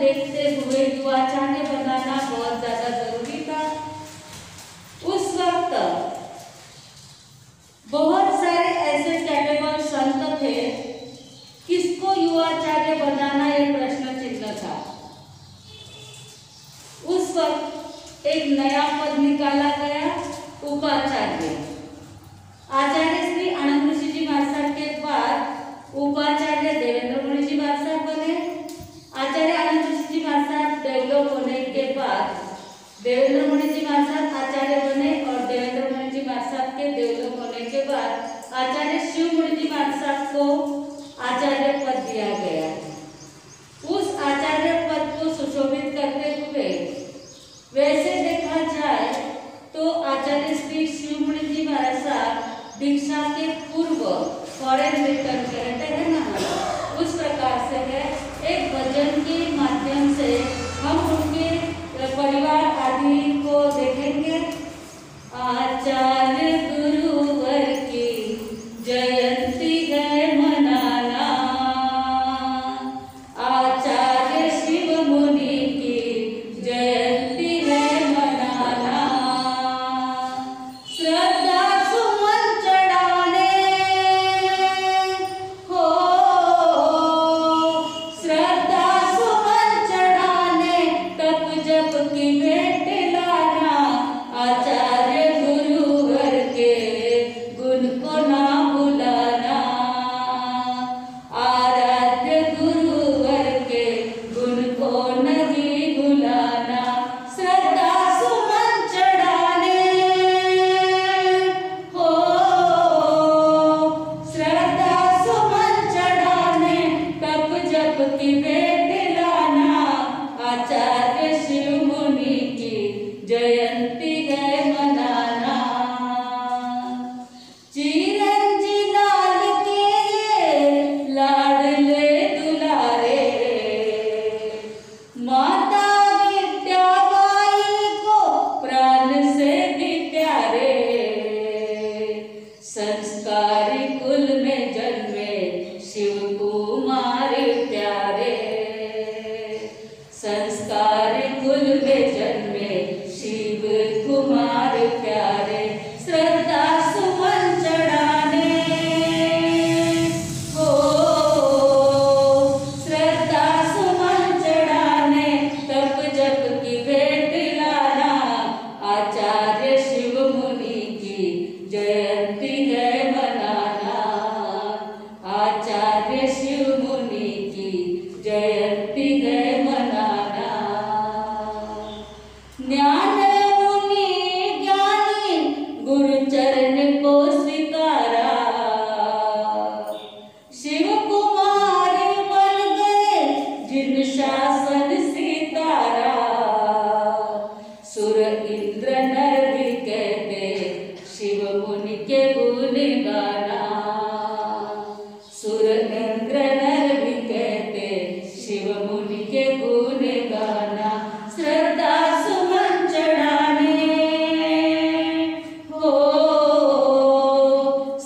देखते हुए युवाचार्य बनाना बहुत ज्यादा जरूरी था। उस वक्त बहुत सारे ऐसे कैपेबल संत थे, किसको युवाचार्य बनाना ये प्रश्न चिन्ह था। उस वक्त एक नया पद निकाला गया, उपाचार्य। आचार्य श्री आनंद ऋषि जी महाराज के बाद उपाचार्य देवेंद्र मुनि जी महाराज बने। आचार्य आनंद ऋषि जी महाराज डेवलप होने के बाद देवेंद्र मुनि जी महाराज आचार्य बने और देवेंद्र मुनि जी महाराज के डेवलप होने के बाद आचार्य शिव मुनि जी महाराज को आचार्य पद दिया गया। उस आचार्य पद को सुशोभित करते हुए वैसे देखा जाए तो आचार्य श्री शिव मुनि जी महाराज दीक्षा के पूर्व फॉरेन रिटर्न कहते हैं ना, उस प्रकार से है। एक भजन के माध्यम से हम उनके परिवार आदि को देखेंगे। आचार्य गुरुवर की जयंती है मनाना, आचार्य शिव मुनि की जयंती है मनाना। श्रद्धा सुमन चढ़ाने हो, श्रद्धा सुमन चढ़ाने तप जप की भेंट लाना। आचार्य गुरुवर के गुण को ना भुलाना, आराध्य गुरुवर के गुण को नहीं भुलाना। श्रद्धा सुमन चढ़ाने हो, श्रद्धा सुमन चढ़ाने तप जप की भेंट लाना। आचार्य शिव मुनि की जयंती है मनाना। चिरंजी लाल के ये लाडले दुलारे, माता विद्याबाई को प्राण से भी प्यारे। संस्कारी कुल में जन्मे शिव कुमार प्यारे, संस्कारी कुल में जन्मे शिव कुमार प्यारे। श्रद्धा सुमन चढ़ाने हो, श्रद्धा सुमन चढ़ाने तप जप की भेंट लाना। आचार्य शिव मुनि की जयंती है मनाना, आचार्य शिव मुनि की जयंती है मनाना। ज्ञान मुनि ज्ञानी गुरु चरण को स्वीकारा, शिव कुमार बन गए जिन शासन सितारा। सुर इंद्र नर भी कहते शिव मुनि के गुण गाना, सुर इंद्र नर भी कहते शिव मुनि के गुण गाना। श्रद्धा सुमन चढ़ाने हो,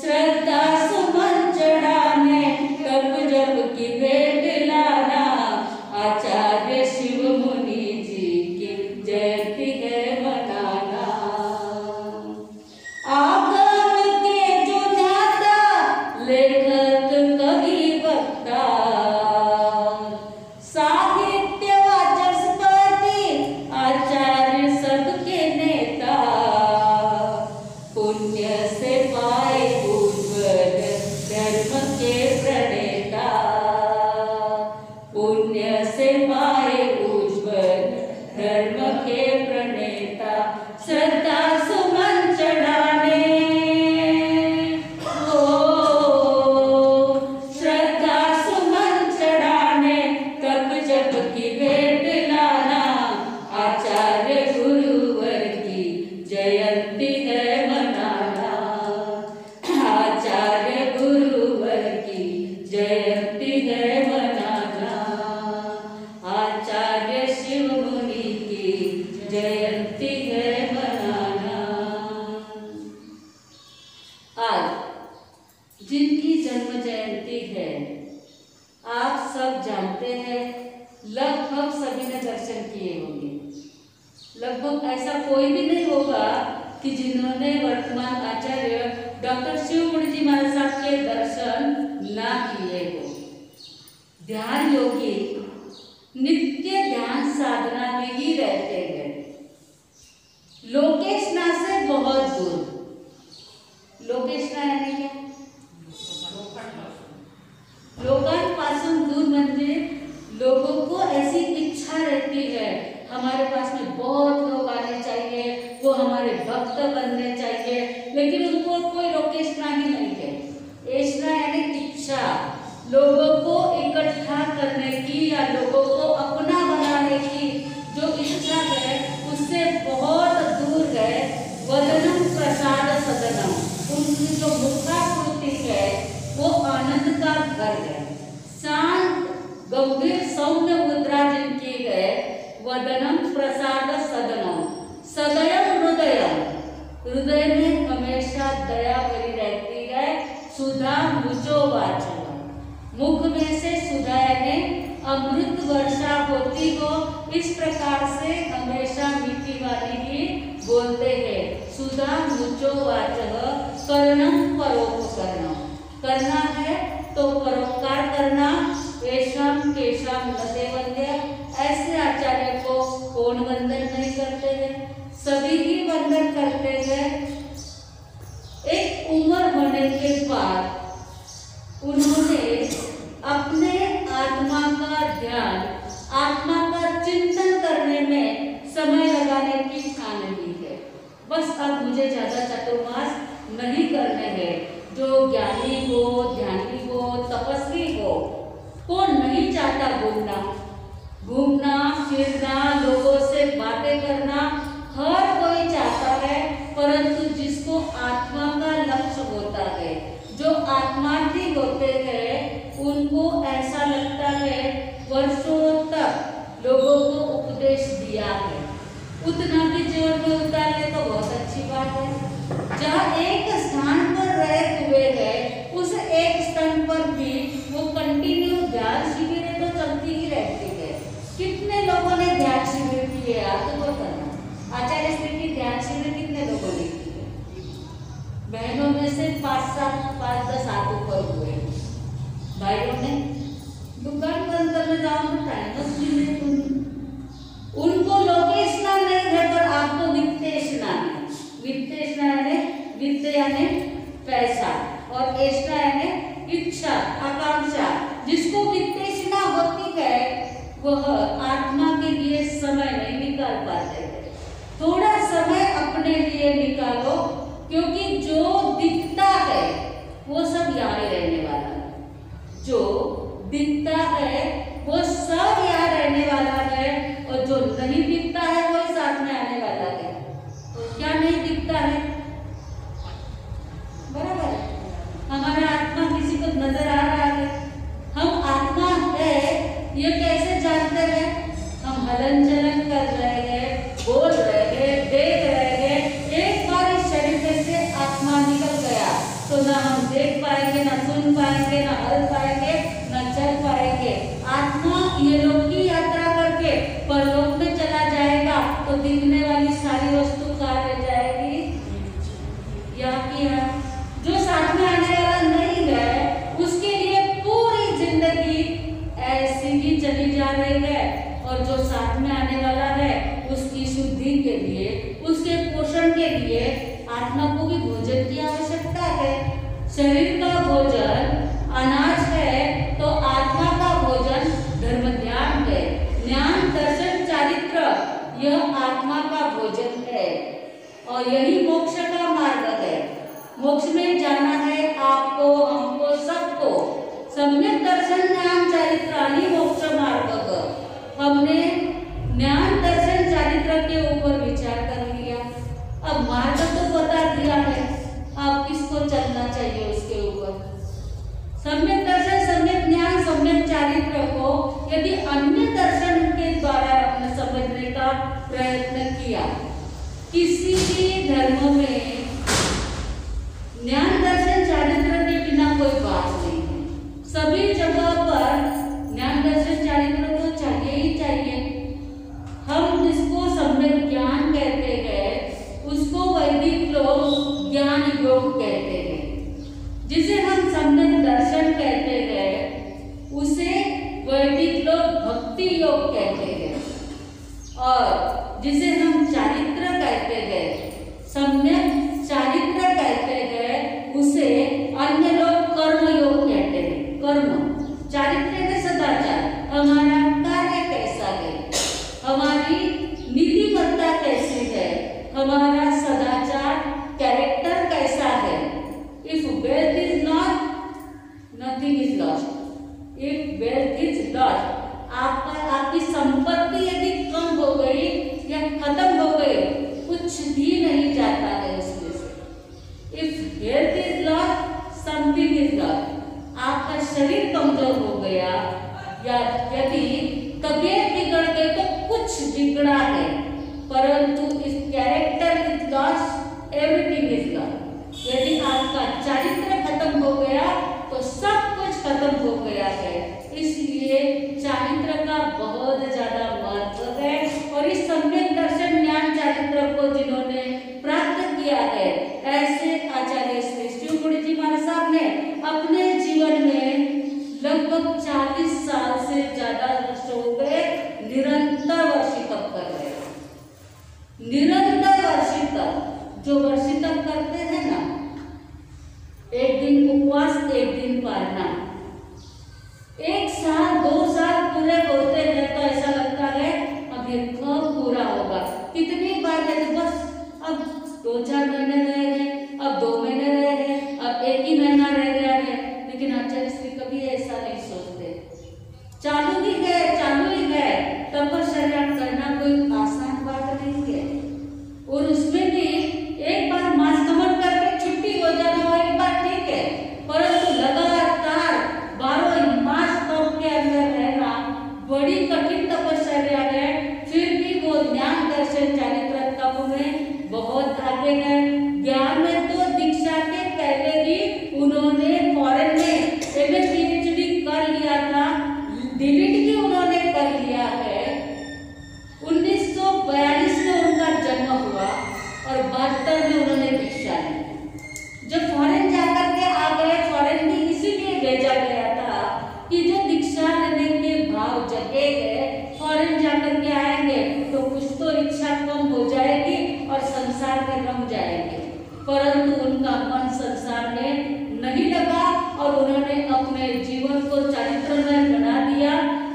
श्रद्धा सुमन चढ़ाने तप जप की भेंट लाना। आचार्य शिव मुनि जी की जयंती है मनाना। आगम के जो ध्याता लेखक कवि वक्ता, साहित्य वाचस्पति आचार्य सबके नेता। पुण्य से पाए उज्ज्वल धर्म के प्रणेता, पुण्य से पाए उज्ज्वल धर्म के प्रणेता। श्रद्धा सुमन चढ़ाने हो, श्रद्धा सुमन चढ़ाने तप जप की भेंट लाना। आचार्य गुरुवर की जयंती है मनाना, आचार्य गुरुवर की जयंती है मनाना। आचार्य शिव मुनि की जयंती है मनाना। आज जिनकी जन्म जयंती है, आप सब जानते हैं लगभग सभी ने दर्शन किए होंगे। लगभग ऐसा कोई भी नहीं होगा कि जिन्होंने वर्तमान आचार्य डॉक्टर शिवमुनि जी महाराज साहब के दर्शन ना किए हो। ध्यान योगी नित्य ध्यान साधना में ही रहते हैं, लोकेशना से बहुत दूर। लोकेशना यानी क्या? लोकांपासून दूर म्हणजे लोगों को ऐसी इच्छा रहती है हमारे पास में बहुत लोग आने चाहिए, वो हमारे भक्त बनने चाहिए, लेकिन उनको कोई लोकेशना ही नहीं है। एशना यानी इच्छा, लोगों को इकट्ठा करने की या लोगों को अपना बनाने की जो इच्छा है उससे बहुत दूर है। वदनम प्रसाद सदनम, उनकी जो मुखाकृति है वो आनंद का घर है। शांत गंभीर सौम्य मुद्रा जिनकी है, वदनम प्रसाद सदनम। सदयम हृदयम, हृदय में हमेशा दया भरी रहती है। सुधा मुचो वाचन, मुख में से सुधा यानी अमृत वर्षा होती हो, इस प्रकार से हमेशा मीठी वाली ही बोलते हैं। सुधा मुचो वाचः कर्णम परोपकरणम, करना है तो परोपकार करना। एषाम केशाम नते वंद्य, ऐसे आचार्य को कौन वंदन नहीं करते हैं? सभी ही वंदन करते हैं। एक उम्र होने के बाद उन्होंने अपने आत्मा का ध्यान, आत्मा का चिंतन करने में समय लगाने की ठान ली है। बस अब मुझे ज्यादा चातुर्मास नहीं करने हैं। जो ज्ञानी हो, ध्यानी हो, तपस्वी हो, कौन नहीं चाहता घूमना घूमना फिरना, लोगों से बातें करना, हर कोई चाहता है। परंतु जिसको आत्मा का लक्ष्य होता है, जो आत्मार्थी होते हैं, उनको ऐसा लगता है वर्षों तक लोगों को उपदेश दिया है, उतना भी जीवन में उतार ले तो बहुत अच्छी बात है। जहाँ एक स्थान पर रहे हुए है, उस एक स्थान पर भी वो कंटिन्यू ध्यान शिविर तो चलती ही रहती है। कितने लोगों ने ध्यान शिविर किए आप तो बताना। आचार्य श्री की ध्यान शिविर कितने लोगों ने किए? बहनों में से 5-10 हाथ ऊपर हुए। भाइयों ने दुकान बंद करने जाओ तो टाइम बस मिले उनको लोकेशना नहीं है, पर आपको वित्तेशना है। वित्तेशना यानी वित्त यानी पैसा और एशना यानी इच्छा, आकांक्षा। जिसको वित्तेशना होती है वह आत्मा के लिए समय नहीं निकाल पाते हैं। थोड़ा समय अपने लिए निकालो, क्योंकि जो दिखता है वो सब यहाँ रहने वाला है। जो दिखता है वो सब यहाँ रहने वाला है, और जो नहीं दिखता है वही साथ में आने वाला है। तो क्या नहीं दिखता है? बराबर है। हमारा आत्मा किसी को नजर आ रहा है, हम आत्मा है ये कैसे जानते हैं? हम हलन चलन कर रहे हैं, बोल रहे हैं, देख रहे हैं। एक बार इस शरीर में से आत्मा निकल गया तो ना हम देख पाएंगे, ना सुन पाएंगे, ना हल पाएंगे, ना चल पाएंगे। आत्मा ये लोक की यात्रा करके परलोक में चला जाएगा तो दिखने वाली सारी वस्तु कहाँ रह जाएगी? यहाँ की है। जो साथ में आने वाला नहीं है उसके लिए पूरी जिंदगी ऐसी ही चली जा रही है, और जो साथ में आने वाला है उसकी शुद्धि के लिए, उसके पोषण के लिए आत्मा को भी भोजन की आवश्यकता है। शरीर का भोजन अनाज है तो आत्मा का भोजन धर्म ज्ञान है। ज्ञान दर्शन चारित्र यह आत्मा का भोजन है, और यही मोक्ष का मार्ग है। मोक्ष में जाना है आपको, हमको, सबको। सम्यक दर्शन ज्ञान चारित्राणि मोक्ष मार्ग। हमने ज्ञान दर्शन चारित्र के ऊपर विचार कर लिया, अब मार्ग तो बता दिया है, अब किसको चलना चाहिए उसके ऊपर। सम्यक दर्शन, सम्यक ज्ञान, सम्यक चारित्र को यदि अन्य दर्शन के द्वारा आपने समझने का प्रयत्न किया, किसी भी धर्म में ज्ञान दर्शन चारित्र के बिना कोई बात नहीं है। सभी जगह पर ज्ञान दर्शन चारित्र तो चाहिए वैदिक लोग भक्ति योग कहते हैं, और जिसे हम चारित्र कहते हैं, सम्यक चारित्र कहते हैं, उसे अन्य लोग कर्म योग कहते हैं। कर्म चारित्र है सदाचार, हमारा कार्य कैसा है, हमारी नीतिमत्ता कैसी है, हमारा सदाचार कैरेक्टर कैसा है। If wealth is not, nothing is lost. If wealth is lost, आपकी संपत्ति यदि कम हो गई या खत्म हो गई, कुछ भी नहीं जाता है उसमें से। If health is lost, something is lost. आपका शरीर कमजोर हो गया या यदि तबीयत बिगड़ गई तो कुछ बिगड़ा है, परंतु इस character is lost, everything is lost. यदि आपका चारित्र खत्म हो गया तो सब कुछ खत्म हो गया है। इसलिए चारित्र का बहुत ज्यादा महत्व है, और इस सम्यक दर्शन ज्ञान चारित्र को जिन्होंने प्राप्त किया है, ऐसे आचार्य श्री शिवपुरी जी महाराज साहब ने अपने जीवन में लगभग 40 साल से ज्यादा वर्ष हो गए निरंतर वर्षितप कर रहे हैं। निरंतर वर्षितप, जो वर्षितप करते हैं ना, एक दिन उपवास, एक दिन पारना, 1 साल 2 साल पूरे होते हैं तो ऐसा लगता है अब ये कब पूरा होगा। कितनी बार है, बस अब 2-4 महीने रह गए, अब 2 महीने रह गए, अब 1 ही महीना रह गया है। लेकिन आचार्य श्री कभी ऐसा नहीं सोचते। चालू ही है, तपश्चर्या करना कोई आसान बात नहीं है, और उसमें भी एक बार मास कमर करके छुट्टी हो जाना एक बार ठीक है, परंतु लगातार 12 मास तप के अंदर रहना बड़ी कठिन तपस्या है। फिर भी वो ज्ञान दर्शन चारित्र तप में बहुत आगे गए। ज्ञान में तो दीक्षा के पहले ही उन्होंने फॉरेन में MA PhD कर लिया था, डिलीट भी उन्होंने कर लिया है। 1942 में उनका जन्म हुआ और 72 में उन्होंने दीक्षा ली। जब फॉरेन जाकर के आ गए, फॉरेन में इसीलिए भेजा गया था कि जो दीक्षा लेने के भाव जगे गए, फॉरेन जाकर के आएंगे तो कुछ तो इच्छा कम हो जाएगी और संसार में रम जाएंगे, परंतु उनका मन संसार में नहीं लगा और उन्होंने अपने जीवन को चारित्रमय बना दिया।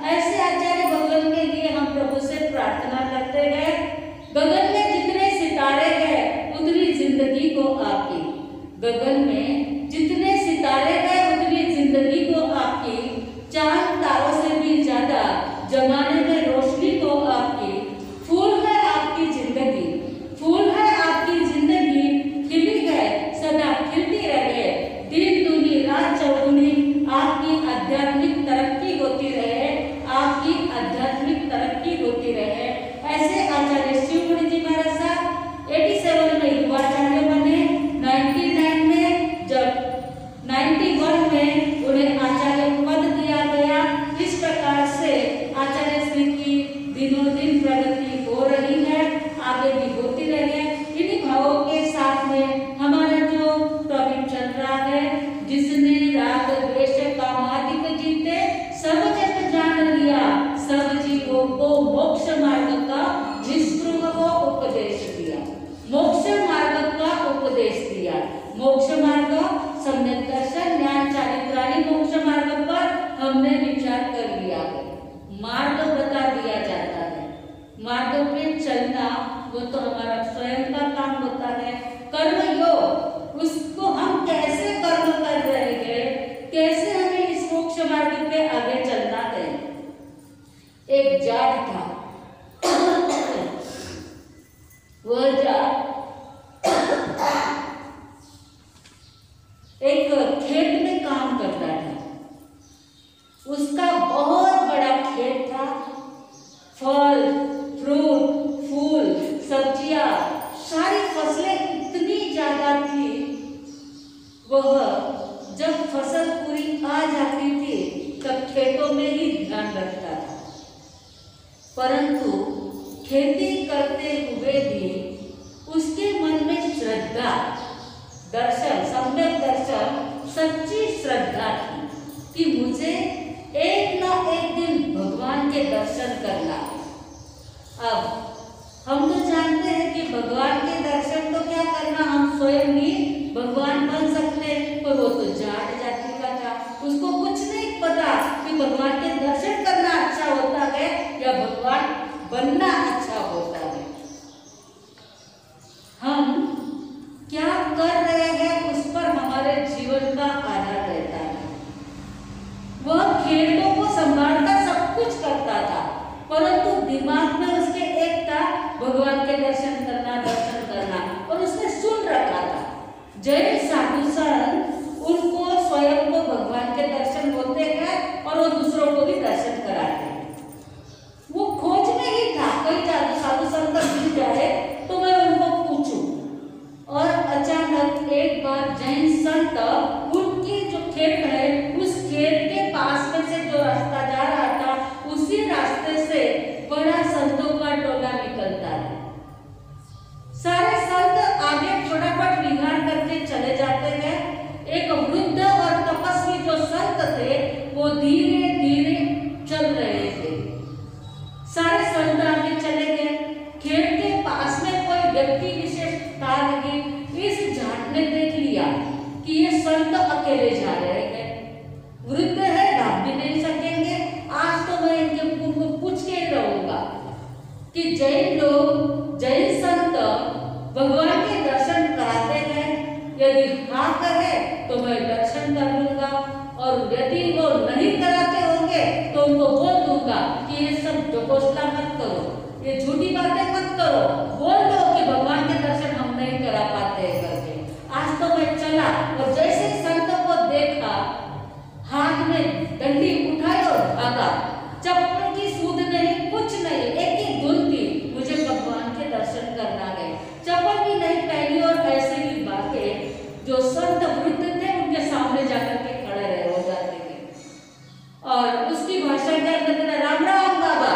ऐसे आचार्य भगवान के लिए हम प्रभु से प्रार्थना करते हैं, गगन में जितने सितारे हैं उतनी जिंदगी को आपकी, गगन में जितने सितारे हैं उतनी जिंदगी को आपकी, चांद तारों से भी ज्यादा जमाने में रोशनी को आपकी। फूल है आपकी जिंदगी, फूल है आपकी जिंदगी, खिली है सदा खिलती रहे, दिन दूनी रात चौगुनी, आपकी आध्यात्मिक तरक्की होती रहे, आपकी आध्यात्मिक तरक्की होती रहे। ऐसे आचार्य शिवपुरी जी महाराज साहब 87 में युवाचार्य बने, 99 में, जब 91 में उन्हें आचार्य पद दिया गया। इस प्रकार से आचार्य श्री की दिनों दिन प्रगति हो रही है, आगे भी होती रहे। इन्हीं भावों के साथ में हमारा जो टॉपिक चल रहा है, जिसने राग द्वेष कामादिक जीते सब जग जान लिया, सब जीवों को मोक्ष मार्ग का निष्पृह को उपदेश दिया, मोक्ष मार्ग का उपदेश दिया। मोक्ष मार्ग सम्यक दर्शन ज्ञान चारित्राणी मोक्ष मार्ग पर हमने विचार कर लिया है, मार्ग बता दिया जाता है। मार्ग पे चलना वो तो हमारा स्वयं का काम होता है। कर्म योग, उसको हम कैसे कर्म कर रहे हैं, कैसे हमें इस मोक्ष मार्ग पे आगे चलना है। एक जाट था, वह जाट एक खेत में काम करता था। उसका बहुत बड़ा खेत था, फल फ्रूट फूल सब्जियां सारी फसलें इतनी ज्यादा थी। वह जब फसल पूरी आ जाती थी तब खेतों में ही ध्यान रखता था, परंतु खेती करते हुए भी उसके मन में श्रद्धा, दर्शन, सम्यक दर्शन, सच्ची श्रद्धा थी कि मुझे एक ना एक दिन के दर्शन करना है। अब हम तो जानते हैं कि भगवान के दर्शन तो क्या करना, हम स्वयं भी भगवान बन सकते हैं, पर वो तो जाट जाति का था, उसको कुछ नहीं पता कि भगवान के दर्शन करना अच्छा होता है या भगवान बनना अच्छा होता है। हम क्या कर रहे हैं उस पर हमारे जीवन का आधार रहता है। वह खेतों को संभालकर सब कुछ करता था, परंतु दिमाग में उसके एक था भगवान के दर्शन करना, और उसने सुन रखा था। जैन साधु संत उनको स्वयं को भगवान के दर्शन होते हैं और वो दूसरों को भी दर्शन कराते हैं। वो खोज में ही था, कोई साधु संत मिल जाए तो मैं उनको पूछूं। और अचानक एक बार जैन संत उनकी जो खेत है उस खेत के पास में से जो रास्ता जा रहा था उसी रास्ते से बड़ा संतों का टोला निकलता है। सारे संत आगे फटाफट विहार करके चले जाते हैं। एक वृद्ध और तपस्वी जो संत थे वो धीरे धीरे चल रहे थे। सारे संत आगे चले गए। खेत के पास में कोई व्यक्ति विशेष था नहीं। इस जाट ने देख लिया कि ये संत अकेले जा रहे हैं, वृद्ध है, भाग भी नहीं सकेंगे। आज तो मैं इनके पूछ के रहूंगा कि जैन लोग, जैन संत भगवान के दर्शन कराते हैं। यदि हाँ कहे तो मैं दर्शन कर लूंगा, और यदि वो नहीं कराते होंगे तो उनको बोल दूंगा कि ये सब जोकोसला मत करो, ये झूठी बातें मत करो, बोल दो कि भगवान के दर्शन हम नहीं करा पाते करके। आज तो मैं चला, और जैसे संत को देखा हाथ में डंडी उठाई और भागा। चप्पल की सूद नहीं, कुछ नहीं, एक ही धुन थी, मुझे भगवान के दर्शन करना है। चप्पल भी नहीं पहनी और ऐसे ही भागे। जो संत वृद्ध थे उनके सामने जाकर के खड़े रहे हो जाते थे और उसकी भाषा क्या करते थे, राम राम बाबा,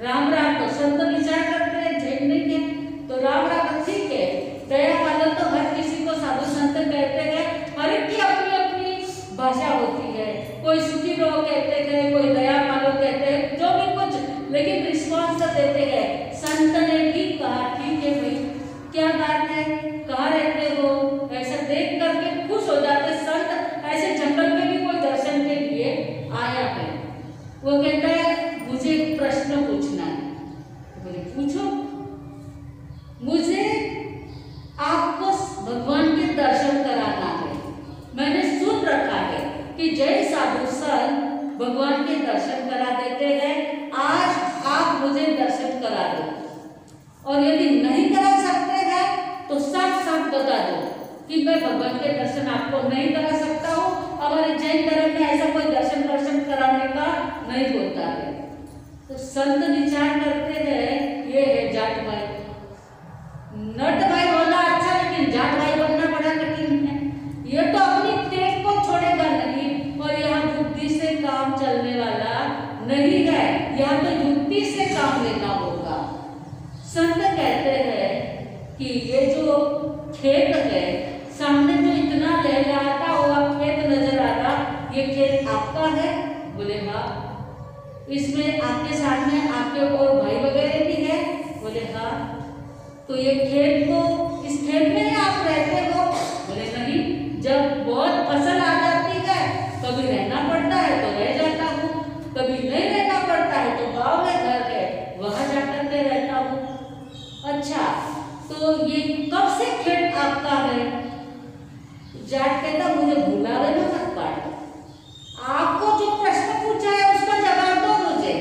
राम राम। तो संत विचार करते हैं जैन नहीं है तो राम राम ठीक है। दया पालन तो हर किसी को साधु संत कहते हैं, हर एक की अपनी अपनी भाषा होती है। कोई सुखी रहो कहते हैं, कोई दया पालो कहते हैं, जो भी कुछ, लेकिन रिस्पॉन्स तो देते हैं। संत ने भी कहा ठीक है भाई, क्या बात है, कहाँ रहते हो, ऐसा देख करके खुश हो जाते संत। ऐसे जंगल में भी कोई दर्शन के लिए आया है। वो कहता है मुझे एक प्रश्न पूछना है। बोले पूछो। मुझे आपको भगवान के दर्शन कराना है। मैंने सुन रखा है कि जय साधु संत भगवान के दर्शन करा देते हैं। आज आप मुझे दर्शन करा दो, और यदि नहीं करा सकते हैं तो साफ साफ बता दो कि मैं भगवान के दर्शन आपको नहीं करा सकता हूँ। हमारे जैन धर्म में ऐसा कोई दर्शन कराने का नहीं होता है। तो संत विचार करते हैं ये है जाट भाई। नट भाई होना अच्छा, लेकिन जाट भाई बनना बड़ा कठिन है। ये तो अपनी टेक को छोड़ेगा नहीं, और यहाँ बुद्धि से काम चलने वाला नहीं है, यहाँ तो युक्ति से काम लेना होगा। संत कहते हैं कि ये जो खेत है, सामने जो इतना लहलहाता हुआ खेत नजर आ रहा, ये खेत आपका है? बोले हाँ। इसमें आपके साथ में आपके और भाई वगैरह भी है? बोले हाँ। तो ये खेत को, इस खेत में आप रहते हो? बोले नहीं, जब बहुत फसल आ जाती है कभी रहना पड़ता है तो रह जाता हूँ, कभी नहीं रहना पड़ता है तो गाँव में घर है वहां जाकर के रहता हूँ। अच्छा, तो ये कब से खेत आपका है? जाट कहता मुझे बुलावे ना मत काटो। आपको जो प्रश्न पूछा है उसका जवाब दो मुझे।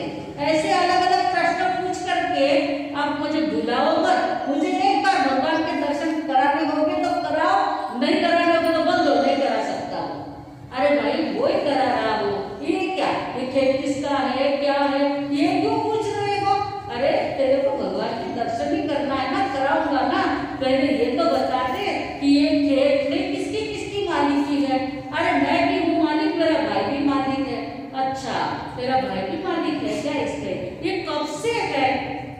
ऐसे अलग अलग प्रश्न पूछ करके आप मुझे बुलाओ मत। मुझे एक बार भगवान के दर्शन कराने होंगे तो कराओ, नहीं कराने होंगे तो बोल दो नहीं करा सकता। अरे भाई वो ही करा रहा हो, ये क्या, ये खेत किसका है, क्या है, ये क्यों पूछ रहे हो? अरे तेरे को भगवान के दर्शन ही करना है ना, कराऊंगा ना, पहले ये तो बता दे कि ये खेत में किसकी किसकी मालिकी है। अरे मैं भी हूँ मालिक, मेरा भाई भी मालिक है। अच्छा, तेरा भाई भी मालिक है क्या इसके? ये कब से है?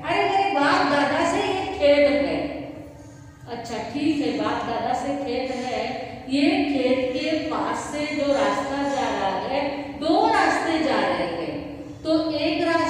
अरे मेरे बाप दादा से ये खेत है। अच्छा ठीक है, बाप दादा से खेत है। ये खेत के पास से जो रास्ता जा रहा है, दो रास्ते जा रहे हैं। तो एक रास्ता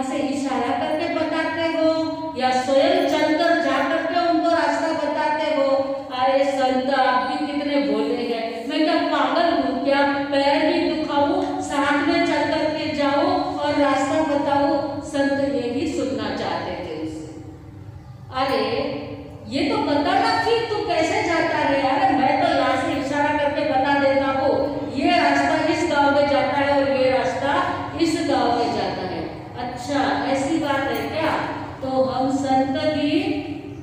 से इशारा करके बताते हो या स्वयं चलकर जा करके उनको रास्ता बताते हो? अरे संत आप भी कितने भोले हैं, मैं क्या पागल हूँ क्या? पैर भी दुखाऊं, साथ में चल करके जाऊं और रास्ता बताऊं? संत यही सुनना चाहते थे उससे। अरे ये तो बताना फिर तू कैसे जाता है? अरे मैं तो यहाँ से इशारा करके बता देता हूँ, ये रास्ता इस गांव में जाता है और ये रास्ता इस गांव में जाता है। अच्छा ऐसी बात है क्या? तो हम संत भी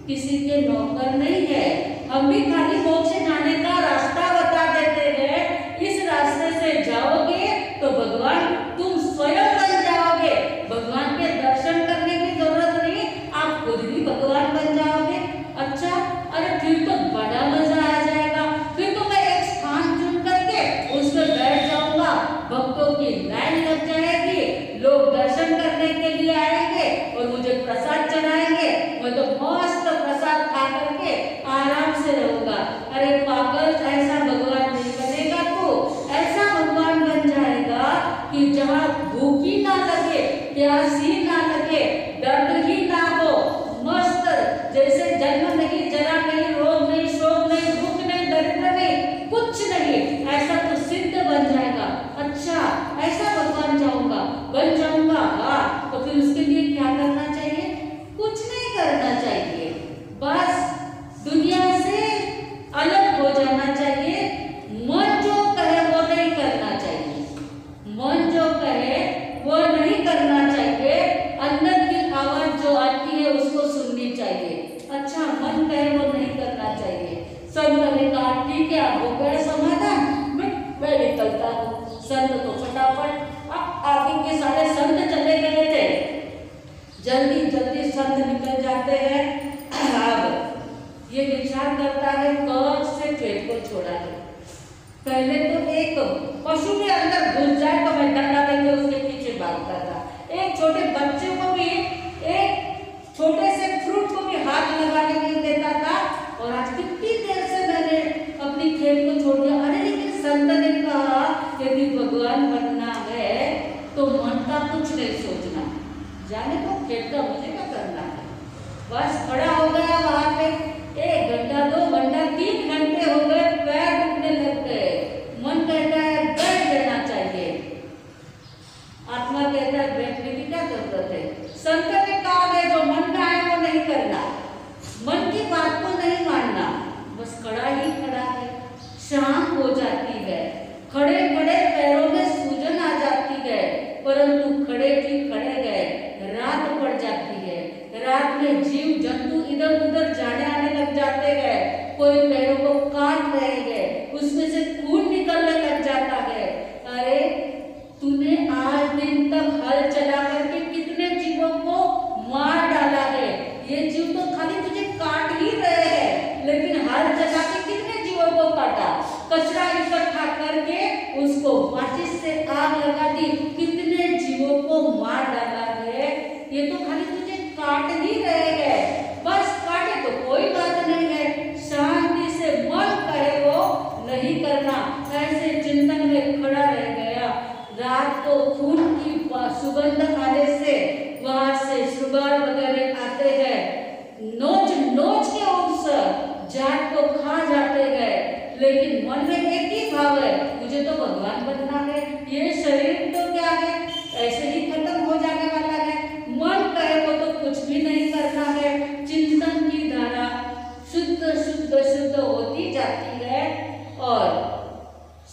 किसी के नौकर नहीं है, हम भी खाली मोक्ष जाने का रास्ता बता देते हैं। इस रास्ते से जाओगे तो भगवान तुम स्वयं बन जाओगे, भगवान के दर्शन करने की जरूरत नहीं, आप खुद भी भगवान बन जाओगे। अच्छा अरे फिर तो बड़ा मजा आ जाएगा, फिर तो मैं एक स्थान चुन करके उसमें बैठ जाऊंगा, भक्तों की लाइन लग जाएगी, लोग दर्शन करने के लिए आएंगे और मुझे प्रसाद चढ़ाएंगे, मैं तो मस्त प्रसाद खा करके आराम से रहूंगा। अरे पागल, ऐसा भगवान नहीं बनेगा तू, ऐसा भगवान बन जाएगा कि जहाँ भूख ही ना लगे, प्यास ही ना लगे, दर्द ही ना हो, मस्त जैसे जन्म नहीं, जरा नहीं, रोग नहीं, शोक नहीं, दुख नहीं, दरिद्र नहीं, कुछ नहीं, ऐसा तो सिद्ध बन जाएगा। अच्छा ऐसा भगवान बन जाऊंगा। हाँ तो फिर उसके लिए क्या करना चाहिए? कुछ नहीं करना चाहिए, बस दुनिया से अलग हो जाना चाहिए। मन जो कहे वो नहीं करना चाहिए, मन जो कहे वो नहीं करना चाहिए, अंदर की आवाज जो आती है उसको सुननी चाहिए। अच्छा मन कहे वो नहीं करना चाहिए। संत ने कहा ठीक है, हो गया समाधान, मैं निकलता हूँ। संत तो फटाफट आगे के सारे संत चले गए थे, जल्दी जल्दी संत निकल जाते हैं। अब ये विचार करता है कब से खेत को छोड़ा है। पहले तो एक पशु के अंदर घुस जाए तो मैं डंडा लेके उसके पीछे भागता था, एक छोटे बच्चे को भी, एक छोटे से फ्रूट को भी हाथ लगाने नहीं देता था, और आज कितनी देर से मैंने अपनी खेत को छोड़ दिया। अरे लेकिन संत ने कहा यदि भगवान बनना है तो मन का कुछ नहीं सोचना, जाने को खेत का मुझे क्या करना है। बस खड़ा हो गया वहां पे, 1 घंटा 2 घंटा 3 घंटे हो गए, पैर दुखने लग गए, मन कहता है बैठ जाना चाहिए, आत्मा कहता है बैठने की क्या जरूरत है। संत ने कहा है जो मन में आए वो नहीं करना, मन की बात को नहीं मानना, बस खड़ा ही खड़ा है। शाम हो जाती है, खड़े खड़े पैरों में सूजन आ जाती है, परंतु खड़े ही खड़े गए, रात पड़ जाती है। रात में जीव जंतु इधर उधर जाने आने लग जाते हैं, कोई पैरों को काट रहे हैं, उसमें से खून निकलने लग जाता है। अरे तूने आज दिन तक हल चला करके कितने जीवों को मार डाला है, ये जीव तो खाली तुझे काट ही रहे हैं, लेकिन हल चला के कितने जीवों को काटा, कचरा इकट्ठा करके उसको माचिस से आग लगा दी, कितने जीवों को मार डाला है, ये तो खाली तुझे काट ही रहे हैं। बस काटे तो कोई बात नहीं है, शांति से मन कहे वो नहीं करना। ऐसे चिंतन में खड़ा रह गया। रात को खून की सुगंध आने से वहां से शुगर वगैरह आते हैं, नोच नोच के उस जाट को खा जाते हैं, लेकिन मन में एक ही भाव है, मुझे तो भगवान बनना है, ये शरीर तो क्या है ऐसे ही खत्म हो जाने वाला है। मन कहे वो तो कुछ भी नहीं करना है। चिंतन की धारा शुद्ध शुद्ध शुद्ध होती जाती है और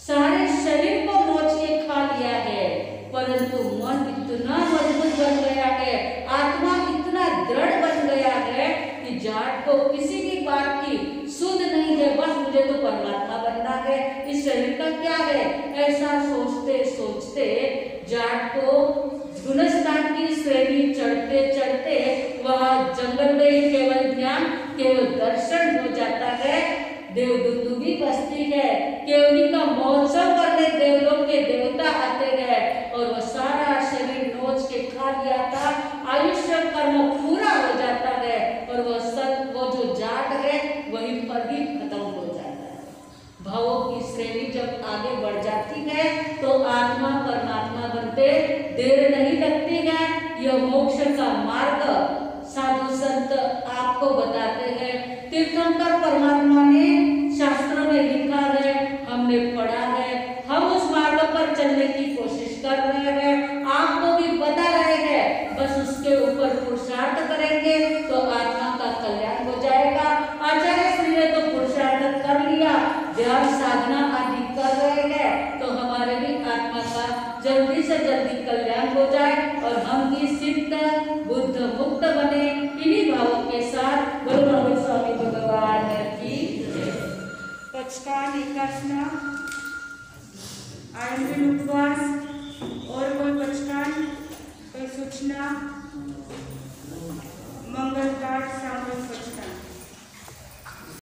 सारे शरीर को नोच के खा लिया है, परंतु मन इतना मजबूत बन गया है, आत्मा इतना दृढ़ बन गया है कि जाट को किसी भी बात की सुध नहीं है, बस मुझे तो परमात्मा बनना है, इस शरीर का क्या है। ऐसा सोचते सोचते जाट को गुणस्थान की श्रेणी चढ़ते चढ़ते वहां जंगल में केवल ध्यान केवल दर्शन हो जाता है। देवदुंदुभी बसती है, केवली का महोत्सव करने देवलोक के देवता आते हैं और वह सारा शरीर नोच के खा लिया था, आयुष्य कर्म पूरा हो जाता है और वह सब वो जो जाट है वहीं पर ही खत्म हो जाता है। भावों की श्रेणी जब आगे बढ़ जाती है तो आत्मा परमात्मा बनते देर नहीं लगती है। यह मोक्ष का मार्ग साधु संत आपको बताते हैं। तीर्थंकर परमात्मा ने शास्त्रों में लिखा है, हमने पढ़ा है, हम उस मार्ग पर चलने की कोशिश कर रहे हैं, आपको भी बता रहे हैं। बस उसके ऊपर पुरुषार्थ करेंगे तो आत्मा का कल्याण हो जाएगा। आचार्य श्री ने तो पुरुषार्थ कर लिया, ध्यान साधना आदि कर रहे हैं, तो हमारे भी आत्मा का जल्दी से जल्दी कल्याण हो जाए और हम भी सिद्ध बुद्ध मुक्त बने। इन्हीं भावों के साथ गुरु गोविंद स्वामी भगवान की जय। पचकान एकासना आयन उपवास और कोई पचकान कोई सूचना मंगल पाठ सामूहिक